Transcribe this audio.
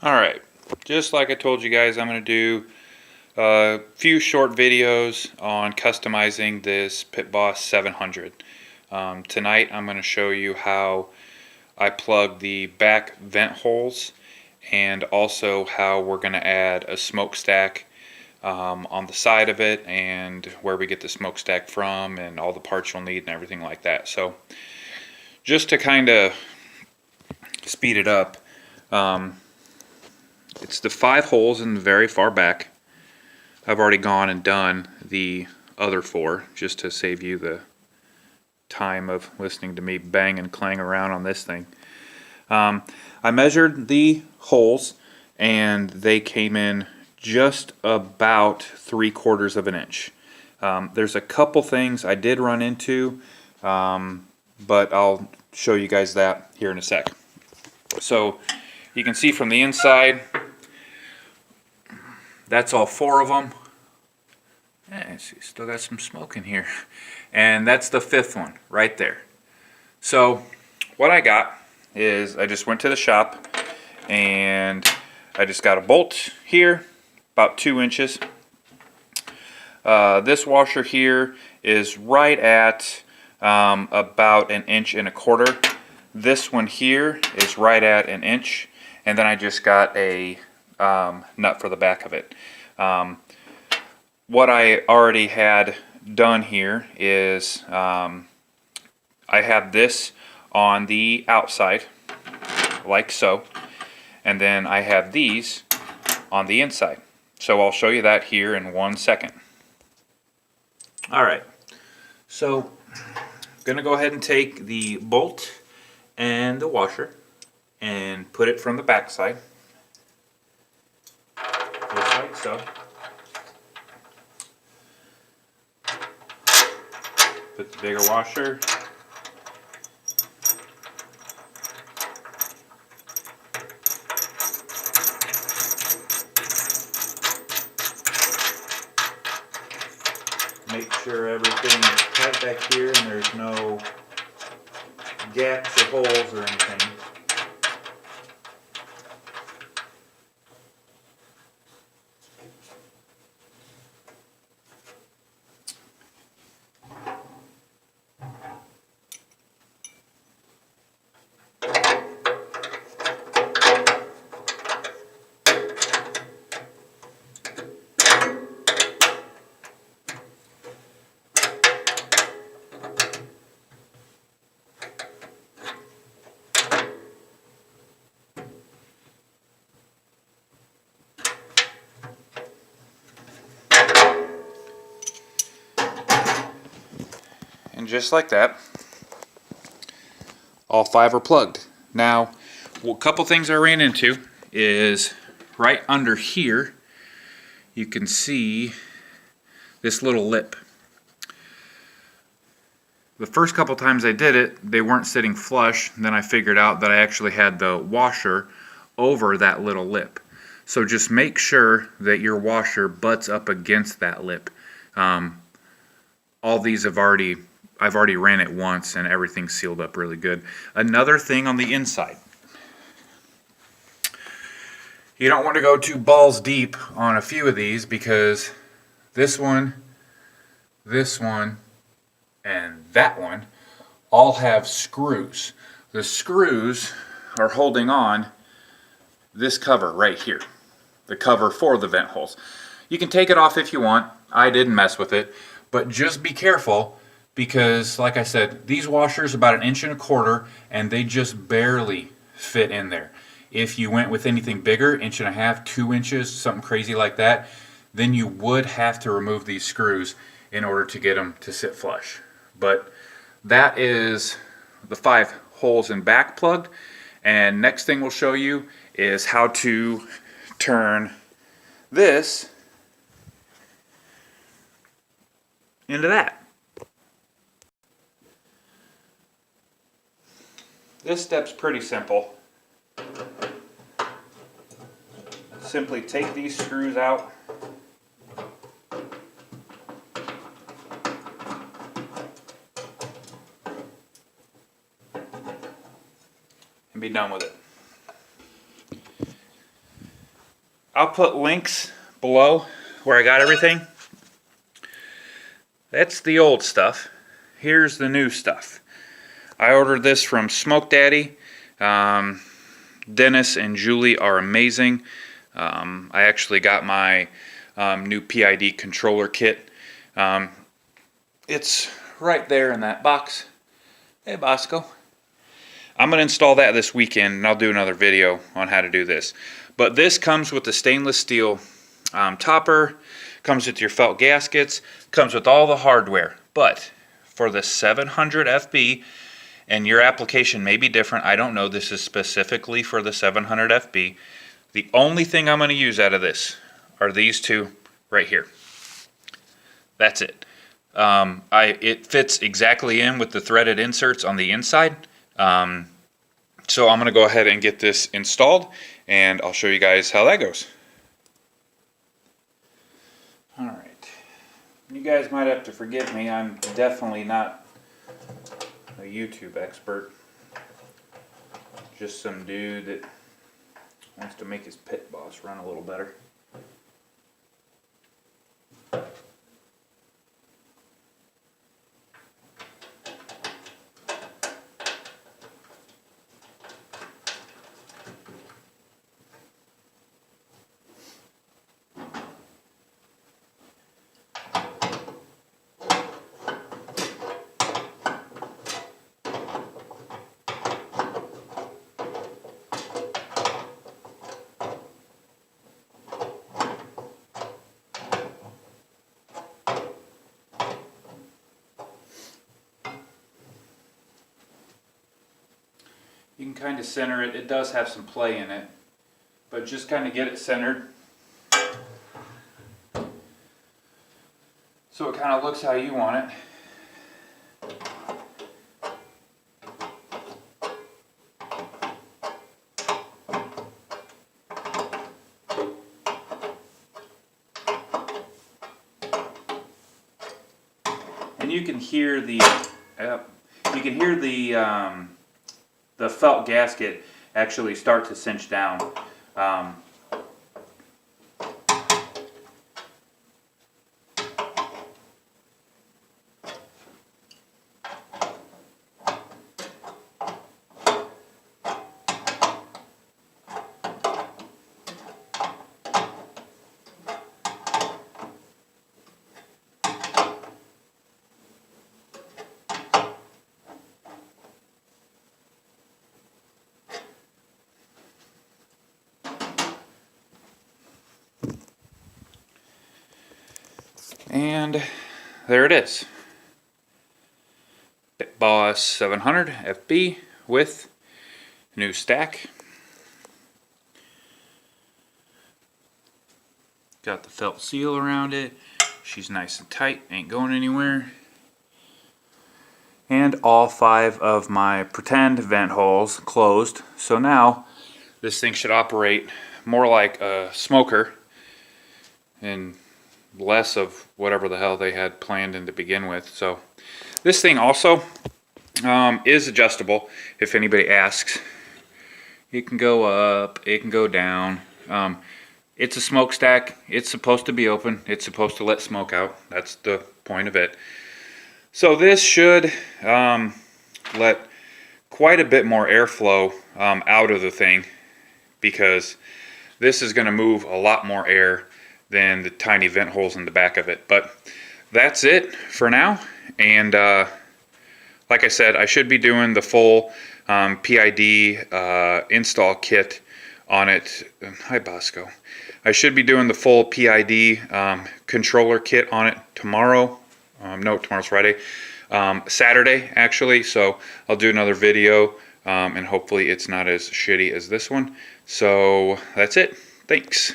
Alright, just like I told you guys, I'm going to do a few short videos on customizing this Pit Boss 700. Tonight I'm going to show you how I plug the back vent holes and also how we're going to add a smokestack on the side of it and where we get the smokestack from and all the parts you'll need and everything like that. So just to kind of speed it up, it's the 5 holes in the very far back. I've already gone and done the other 4 just to save you the time of listening to me bang and clang around on this thing. I measured the holes and they came in just about 3/4 of an inch. There's a couple things I did run into, but I'll show you guys that here in a sec. So you can see from the inside, that's all 4 of them. See, still got some smoke in here. And that's the 5th one right there. So what I got is I just went to the shop and I just got a bolt here, about 2 inches. This washer here is right at about 1.25 inches. This one here is right at 1 inch. And then I just got a nut for the back of it. What I already had done here is I have this on the outside like so, and then I have these on the inside. So I'll show you that here in 1 second. Alright, so I'm going to go ahead and take the bolt and the washer and put it from the back side, just like so. Put the bigger washer. Make sure everything is tight back here and there's no gaps or holes or anything. And just like that, all 5 are plugged. Now, a couple things I ran into is right under here, you can see this little lip. The first couple times I did it, they weren't sitting flush. Then I figured out that I actually had the washer over that little lip. So just make sure that your washer butts up against that lip. All these I've already ran it once and everything's sealed up really good. Another thing on the inside, you don't want to go too balls deep on a few of these because this one, and that one all have screws. The screws are holding on this cover right here, the cover for the vent holes. You can take it off if you want. I didn't mess with it, but just be careful because, like I said, these washers are about 1.25 inches and they just barely fit in there. If you went with anything bigger, 1.5 inches, 2 inches, something crazy like that, then you would have to remove these screws in order to get them to sit flush. But that is the 5 holes in back plugged, and next thing we'll show you is how to turn this into that. This step's pretty simple. Simply take these screws out and be done with it. I'll put links below where I got everything. That's the old stuff. Here's the new stuff. I ordered this from Smoke Daddy. Dennis and Julie are amazing. I actually got my new PID controller kit. It's right there in that box. Hey, Bosco. I'm going to install that this weekend, and I'll do another video on how to do this. But this comes with the stainless steel topper, comes with your felt gaskets, comes with all the hardware. But for the 700 FB, and your application may be different, I don't know, this is specifically for the 700 FB, the only thing I'm going to use out of this are these two right here. That's it. It fits exactly in with the threaded inserts on the inside. So I'm going to go ahead and get this installed, and I'll show you guys how that goes. Alright. You guys might have to forgive me. I'm definitely not a YouTube expert. Just some dude that wants to make his pit boss run a little better. You can kind of center it. It does have some play in it, but just kind of get it centered so it kind of looks how you want it. And you can hear the felt gasket actually start to cinch down. And there it is. Pit Boss 700 FB with new stack. Got the felt seal around it. She's nice and tight, ain't going anywhere. And all 5 of my pretend vent holes closed. So now this thing should operate more like a smoker and less of whatever the hell they had planned in to begin with. So this thing also is adjustable if anybody asks. It can go up, it can go down. It's a smokestack. It's supposed to be open. It's supposed to let smoke out. That's the point of it. So this should let quite a bit more airflow out of the thing, because this is going to move a lot more air than the tiny vent holes in the back of it. But that's it for now. And like I said, I should be doing the full PID install kit on it. Hi, Bosco. I should be doing the full PID controller kit on it tomorrow. No, tomorrow's Friday. Saturday, actually. So I'll do another video, and hopefully it's not as shitty as this one. So that's it. Thanks.